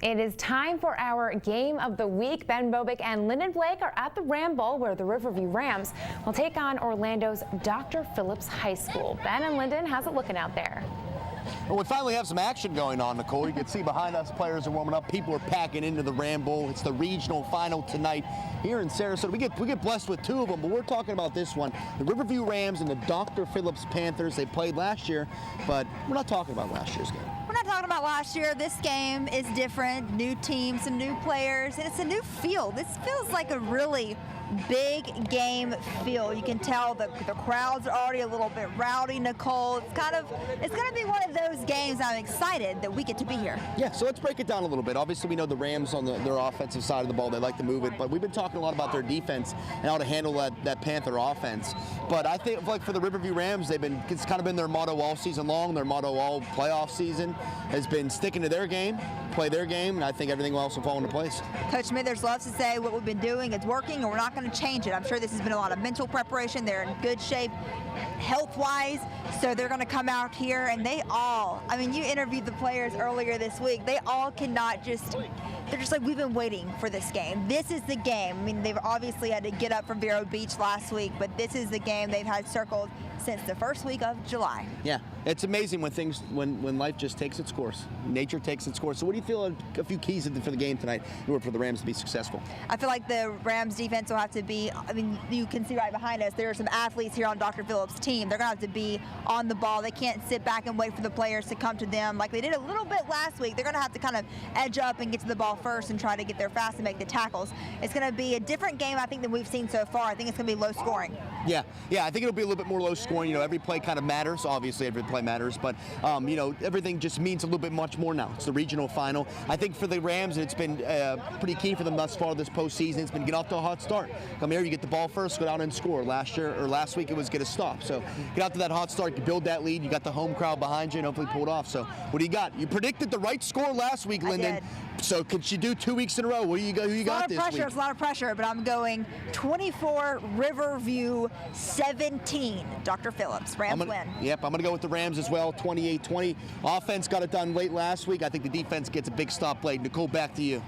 It is time for our game of the week. Ben Bobick and Lyndon Blake are at the Ram Bowl, where the Riverview Rams will take on Orlando's Dr. Phillips High School. Ben and Lyndon, how's it looking out there? Well, we finally have some action going on, Nicole. You can see behind us, players are warming up. People are packing into the Ram Bowl. It's the regional final tonight here in Sarasota. We get blessed with two of them, but we're talking about this one. The Riverview Rams and the Dr. Phillips Panthers. They played last year, but we're not talking about last year's game. We're not talking about last year. This game is different. New team, some new players, and it's a new feel. This feels like a really big game feel. You can tell the crowds are already a little bit rowdy, Nicole. It's going to be one of those games I'm excited that we get to be here. Yeah, so let's break it down a little bit. Obviously, we know the Rams on their offensive side of the ball, they like to move it, but we've been talking a lot about their defense and how to handle that Panther offense. But I think, like, for the Riverview Rams, it's kind of been their motto all season long. Their motto all playoff season has been sticking to their game, play their game, and I think everything else will fall into place. Coach Smithers loves to say what we've been doing is working, and we're not going to change it. I'm sure this has been a lot of mental preparation. They're in good shape health-wise, so they're going to come out here, and you interviewed the players earlier this week. They all they're just like, we've been waiting for this game. This is the game. I mean, they've obviously had to get up from Vero Beach last week, but this is the game they've had circled since the first week of July. Yeah, it's amazing when life just takes its course. Nature takes its course. So what do you feel are a few keys for the game tonight in order for the Rams to be successful? I feel like the Rams defense will have to be, you can see right behind us, there are some athletes here on Dr. Phillips' team. They're going to have to be on the ball. They can't sit back and wait for the players to come to them like they did a little bit last week. They're going to have to kind of edge up and get to the ball first and try to get there fast and make the tackles. It's going to be a different game, I think, than we've seen so far. I think it's going to be low scoring. Yeah, I think it'll be a little bit more low scoring. You know, every play kind of matters. Obviously, every play matters, but everything just means a little bit much more now. It's the regional final. I think for the Rams, it's been pretty key for them thus far this postseason. It's been get off to a hot start. Come here, you get the ball first, go down and score. Last week it was get a stop. So get out to that hot start, you build that lead. You got the home crowd behind you, and hopefully pull it off. So what do you got? You predicted the right score last week, Lyndon. I did. So could she do 2 weeks in a row? Who you got this week? It's a lot of pressure, but I'm going 24 Riverview 17. Dr. Phillips, Rams win. Yep, I'm going to go with the Rams as well, 28-20. Offense got it done late last week. I think the defense gets a big stop late. Nicole, back to you.